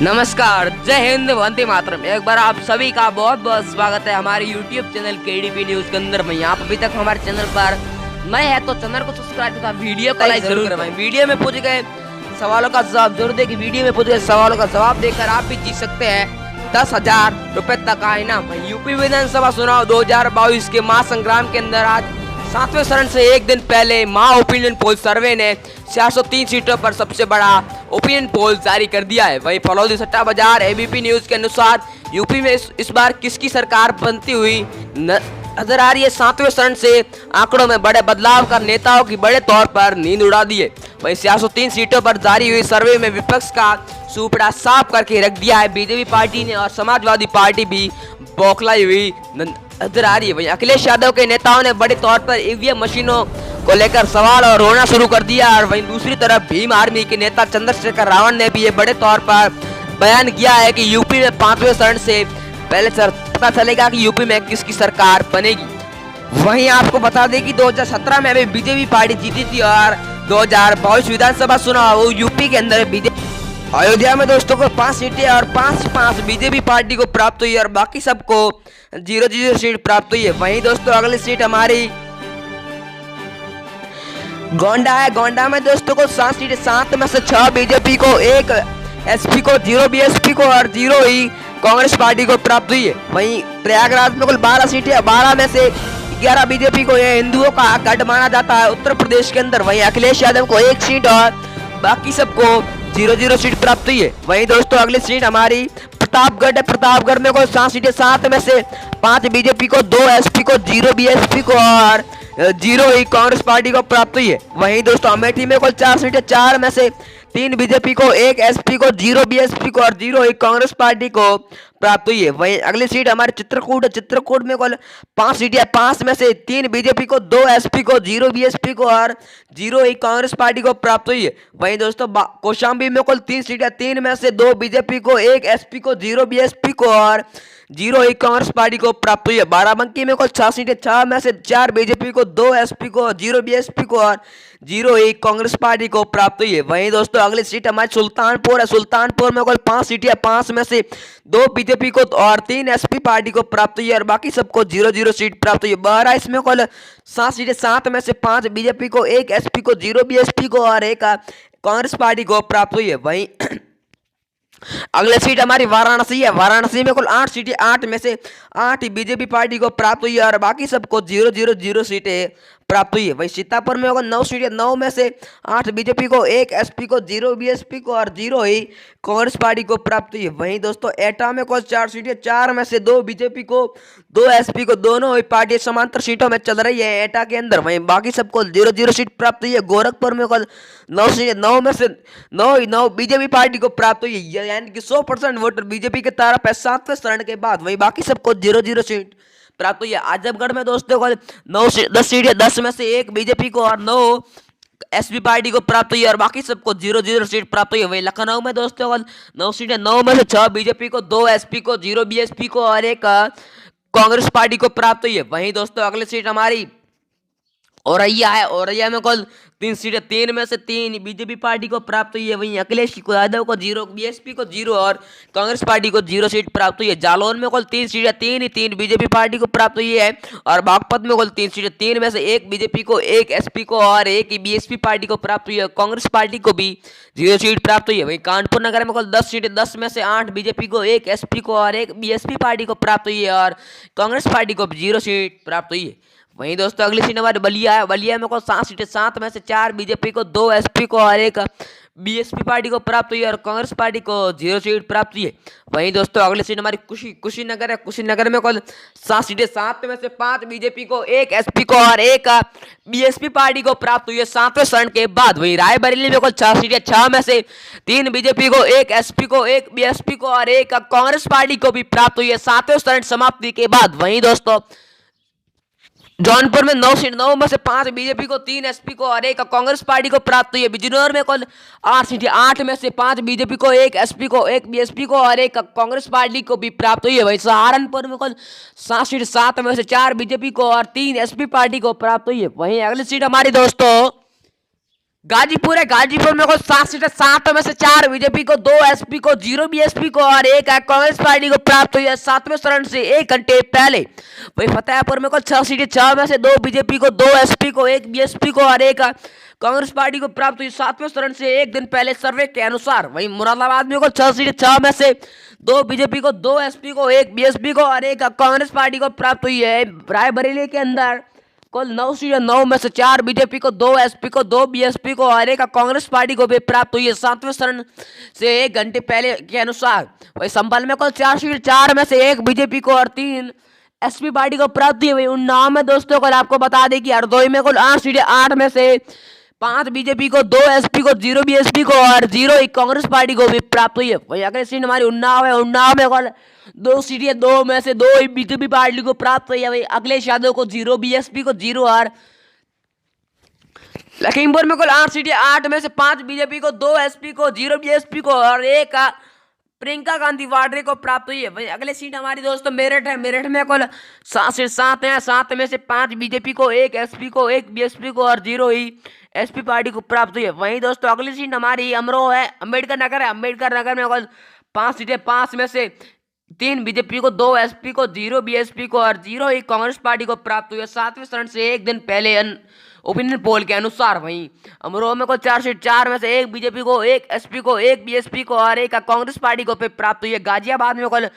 नमस्कार, जय हिंद, वंदे मातरम। एक बार आप सभी का बहुत बहुत स्वागत है हमारे YouTube चैनल केडीपी न्यूज के अंदर में। आप अभी तक हमारे चैनल पर नए हैं तो चैनल को सब्सक्राइब तथा वीडियो को लाइक जरूर करवाएं। वीडियो में पूछे गए सवालों का जवाब जरूर दें कि वीडियो में पूछे गए सवालों का जवाब देकर आप भी जीत सकते हैं 10,000 रुपए तक का इनाम। यूपी विधानसभा चुनाव 2022 के महासंग्राम के अंदर आज 7वें चरण से एक दिन पहले महा ओपिनियन पोल सर्वे ने 403 सीटों पर सबसे बड़ा ओपिनियन पोल जारी कर दिया है। वहीं फलौदी सट्टा बाजार एबीपी न्यूज के अनुसार यूपी में इस बार किसकी सरकार बनती हुई नजर आ रही है। 7वें चरण से आंकड़ों में बड़े बदलाव कर नेताओं की बड़े तौर पर नींद उड़ा दी है। वहीं 403 सीटों पर जारी हुई सर्वे में विपक्ष का सुपड़ा साफ करके रख दिया है। बीजेपी पार्टी ने और समाजवादी पार्टी भी बौखलाई हुई नजर आ रही है। वहीं अखिलेश यादव के नेताओं ने बड़े तौर पर ईवीएम मशीनों को लेकर सवाल और रोना शुरू कर दिया। और वहीं दूसरी तरफ भीम आर्मी के नेता चंद्रशेखर रावण ने भी ये बड़े तौर पर बयान किया है कि यूपी में 5वें चरण से पहले पता चलेगा कि यूपी में किसकी सरकार बनेगी। वहीं आपको बता दें कि 2017 में भी बीजेपी पार्टी जीती थी और 2022 विधानसभा चुनाव यूपी के अंदर बीजेपी अयोध्या में दोस्तों को 5 सीटें और 5 बीजेपी पार्टी को प्राप्त हुई और बाकी सबको 0-0 सीट प्राप्त हुई है। वहीं दोस्तों अगली सीट हमारी गोंडा है। गोंडा में दोस्तों को 7 सीटें, 7 में से 6 बीजेपी को, 1 एसपी को, 0 बीएसपी को और 0 ही कांग्रेस पार्टी को प्राप्त हुई है। वहीं प्रयागराज में कुल 12 सीटें, 12 में से 11 बीजेपी को, यह हिंदुओं का गढ़ माना जाता है उत्तर प्रदेश के अंदर। वहीं अखिलेश यादव को 1 सीट और बाकी सबको 0-0 सीट प्राप्त हुई है। वहीं दोस्तों अगली सीट हमारी प्रतापगढ़ है। प्रतापगढ़ में कोई 7 सीटें, 7 में से 5 बीजेपी को, 2 एसपी को, 0 बीएसपी को और 0 ही कांग्रेस पार्टी को प्राप्त हुई है। वहीं दोस्तों अमेठी में कुल 4 सीटें, 4 में से 3 बीजेपी को, 1 एसपी को, 0 बीएसपी को और 0 ही कांग्रेस पार्टी को प्राप्त हुई है। वहीं अगली सीट हमारे चित्रकूट है। चित्रकूट में कुल 5 सीटें, 5 में से 3 बीजेपी को, 2 एसपी को, 0 बीएसपी को और 0 ही कांग्रेस पार्टी को प्राप्त हुई है। वहीं दोस्तों कौशाम्बी में कुल 3 सीटें, 3 में से 2 बीजेपी को, 1 एसपी को, 0 बीएसपी को और 0 ही कांग्रेस पार्टी को प्राप्त हुई है। बाराबंकी में कुल 6 सीटें, 6 में से 4 बीजेपी को, 2 एसपी को, 0 बीएसपी को और 0 ही कांग्रेस पार्टी को प्राप्त हुई है। वहीं दोस्तों अगली सीट हमारी सुल्तानपुर है। सुल्तानपुर में कुल 5 सीटें, 5 में से 2 बीजेपी को और 3 एसपी पार्टी को प्राप्त हुई है और बाकी सबको 0-0 सीट प्राप्त हुई है। बहराइच में कुल 7 सीटें, 7 में से 5 बीजेपी को, 1 एसपी को, 0 बीएसपी को और 1 कांग्रेस पार्टी को प्राप्त हुई है। वहीं अगले सीट हमारी वाराणसी है। वाराणसी में कुल 8 सीटें, 8 में से 8 बीजेपी पार्टी को प्राप्त हुई है और बाकी सबको 0-0 सीटें प्राप्त हुई है। वहीं सीतापुर में होगा 9 सीटें, 9 में से 8 बीजेपी को, 1 एसपी को, 0 बीएसपी को और 0 ही कांग्रेस पार्टी को प्राप्त हुई है। वहीं दोस्तों एटा में कुल 4 सीटें, 4 में से 2 बीजेपी को, 2 एसपी को, दोनों ही पार्टी समांतर सीटों में चल रही है एटा के अंदर। वहीं बाकी सबको 0-0 सीट प्राप्त हुई है। गोरखपुर में कुल 9 सीटें, 9 में से 9 बीजेपी पार्टी को प्राप्त हुई है, यानी कि 100% वोटर बीजेपी के तरफ है 7वें चरण के बाद। वहीं बाकी सबको 0-0 सीट प्राप्त हुई है। आजमगढ़ में दोस्तों को 10 सीटें, 10 में से 1 बीजेपी को और 9 एसपी पार्टी को प्राप्त हुई है और बाकी सबको 0-0 सीट प्राप्त हुई है। वहीं लखनऊ में दोस्तों को 9 सीटें, 9 में से 6 बीजेपी को, 2 एसपी को, 0 बीएसपी को और 1 कांग्रेस पार्टी को प्राप्त हुई है। वहीं दोस्तों अगली सीट हमारी औरैया है। औरैया में कुल 3 सीटें, 3 में से 3 बीजेपी पार्टी को प्राप्त हुई है। वहीं अखिलेश यादव को 0, बीएसपी को 0 और कांग्रेस पार्टी को 0 सीट प्राप्त हुई है। जालौन में कुल 3 सीटें, 3 बीजेपी पार्टी को प्राप्त हुई है और बागपत में कुल 3 सीटें, 3 में से 1 बीजेपी को, 1 एसपी को और 1 ही बीएसपी पार्टी को प्राप्त हुई है। कांग्रेस पार्टी को भी 0 सीट प्राप्त हुई है। वहीं कानपुर नगर में कुल 10 सीटें, 10 में से 8 बीजेपी को, 1 एसपी को और 1 बीएसपी पार्टी को प्राप्त हुई है और कांग्रेस पार्टी को 0 सीट प्राप्त हुई है। वहीं दोस्तों अगली सीट हमारी बलिया है। बलिया में को 7 सीटें, 7 में से 4 बीजेपी को, 2 एसपी को और 1 बीएसपी पार्टी को प्राप्त हुई है और कांग्रेस पार्टी को 0 सीट प्राप्त हुई है। वहीं दोस्तों अगली सीट हमारी कुशीनगर है। कुशीनगर में कुल 7 सीटें, 7 में से 5 बीजेपी को, 1 एसपी को और 1 बीएसपी पार्टी को प्राप्त हुई है 7वें चरण के बाद। वहीं रायबरेली में कुल 6 सीटें, 6 में से 3 बीजेपी को, 1 एसपी को, 1 बीएसपी को और 1 कांग्रेस पार्टी को भी प्राप्त हुई है 7वें चरण समाप्ति के बाद। वहीं दोस्तों जौनपुर में 9 सीट, 9 में से 5 बीजेपी को, 3 एसपी को और 1 कांग्रेस पार्टी को प्राप्त हुई है। बिजनौर में कुल 8 सीटें, 8 में से 5 बीजेपी को, 1 एसपी को, 1 बीएसपी को और 1 कांग्रेस पार्टी को भी प्राप्त हुई है। वहीं सहारनपुर में कुल 7 सीट, 7 में से 4 बीजेपी को और 3 एसपी पार्टी को प्राप्त हुई है। वहीं अगली सीट हमारी दोस्तों गाजीपुर है, गाजीपुर में को 7 सीटें, 7 में से 4 बीजेपी को, 2 एसपी को, 0 बीएसपी को और 1 कांग्रेस पार्टी को प्राप्त हुई है 7वें चरण से 1 घंटे पहले। वही फतेहपुर में को 6 सीटें, 6 में से 2 बीजेपी को, 2 एसपी को, 1 बीएसपी को और 1 कांग्रेस पार्टी को प्राप्त हुई 7वें चरण से 1 दिन पहले सर्वे के अनुसार। वहीं मुरादाबाद में को 6 सीटें, 6 में से 2 बीजेपी को, 2 एसपी को, 1 बीएसपी को और 1 कांग्रेस पार्टी को प्राप्त हुई है। रायबरेली के अंदर कुल 9 सीटें, 9 में से 4 बीजेपी को, 2 एसपी को, 2 बीएसपी को और 1 कांग्रेस पार्टी को भी प्राप्त हुई है 7वें चरण से 1 घंटे पहले के अनुसार। वही संभल में कुल 4 सीटें, 4 में से 1 बीजेपी को और 3 एसपी पार्टी को प्राप्त हुई है। वही उन्नाव में दोस्तों कल आपको बता दें कि हरदोई में कुल 8 सीटें, 8 में से 5 बीजेपी को, 2 एसपी को, 0 बीएसपी को और 0 कांग्रेस पार्टी को भी प्राप्त हुई है। वही अगली सीट हमारी उन्नाव है, उन्नाव में कुल 2 सीटें, 2 में से 2 ही बीजेपी पार्टी को प्राप्त हुई है। वही अखिलेश यादव को 0, बीएसपी को 0 और लखीमपुर में कुल 8 सीटें, 8 में से 5 बीजेपी को, 2 एसपी को, 0 बीएसपी को और 1 प्रियंका गांधी वाड्रे को प्राप्त हुई है। वही अगले सीट हमारी दोस्तों मेरठ है, मेरठ में कुल 7 से 7 हैं, 7 में से 5 बीजेपी को, 1 एसपी को, 1 बीएसपी को और 0 ही एसपी पार्टी को प्राप्त हुई है। वहीं दोस्तों अगली सीट हमारी अमरोह है, अंबेडकर नगर है, अंबेडकर नगर में कुल 5 सीटें, 5 में से 3 बीजेपी को, 2 एसपी को, 0 बीएसपी को और 0 ही कांग्रेस पार्टी को प्राप्त हुई है 7वें चरण से 1 दिन पहले ओपिनियन पोल के अनुसार। वहीं अमरोह में कुल 4 सीट, 4 में से 1 बीजेपी को, 1 एसपी को, 1 बीएसपी को और 1 कांग्रेस पार्टी को प्राप्त हुई है। गाजियाबाद में कुल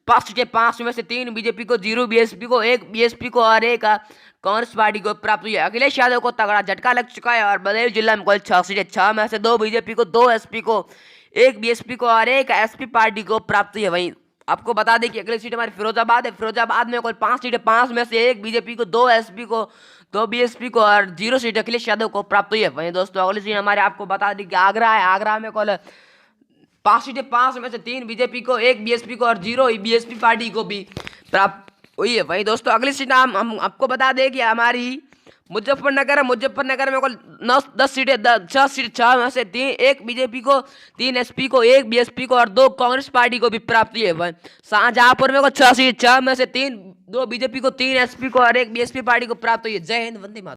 5 सीटें, 5 में से 3 बीजेपी को, 0 बीएसपी को, 1 बीएसपी को और 1 कांग्रेस पार्टी को प्राप्त हुई है। अखिलेश यादव को तगड़ा झटका लग चुका है और बदायूं जिला में कुल 6 सीटें, 6 में से 2 बीजेपी को, 2 एसपी को, 1 बीएसपी को और 1 एसपी पार्टी को प्राप्त हुई है। वहीं आपको बता दें कि अगली सीट हमारी फिरोजाबाद है, फिरोजाबाद में कुल 5 सीटें, 5 में से 1 बीजेपी को, 2 एसपी को, 2 बीएसपी को और 0 सीट अखिलेश यादव को प्राप्त हुई है। वहीं दोस्तों अगली सीट हमारे आपको बता दें कि आगरा है, आगरा में कुल 5 सीटें, 5 में से 3 बीजेपी को, 1 बीएसपी को और 0 ही बीएसपी पार्टी को भी प्राप्त हुई है। वहीं दोस्तों अगली सीट हम आपको बता दें कि हमारी मुजफ्फरनगर है, मुजफ्फरनगर में कुल 10 सीटें, 6 सीट, 6 में से 3, 1 बीजेपी को, 3 एसपी को, 1 बीएसपी को और 2 कांग्रेस पार्टी को भी प्राप्त हुई है। शाहजहांपुर में कुल 6 सीट, 6 में से 3, 2 बीजेपी को, 3 एसपी को और 1 बीएसपी पार्टी को प्राप्त हुई है। जय हिंद, वंदे मातरम।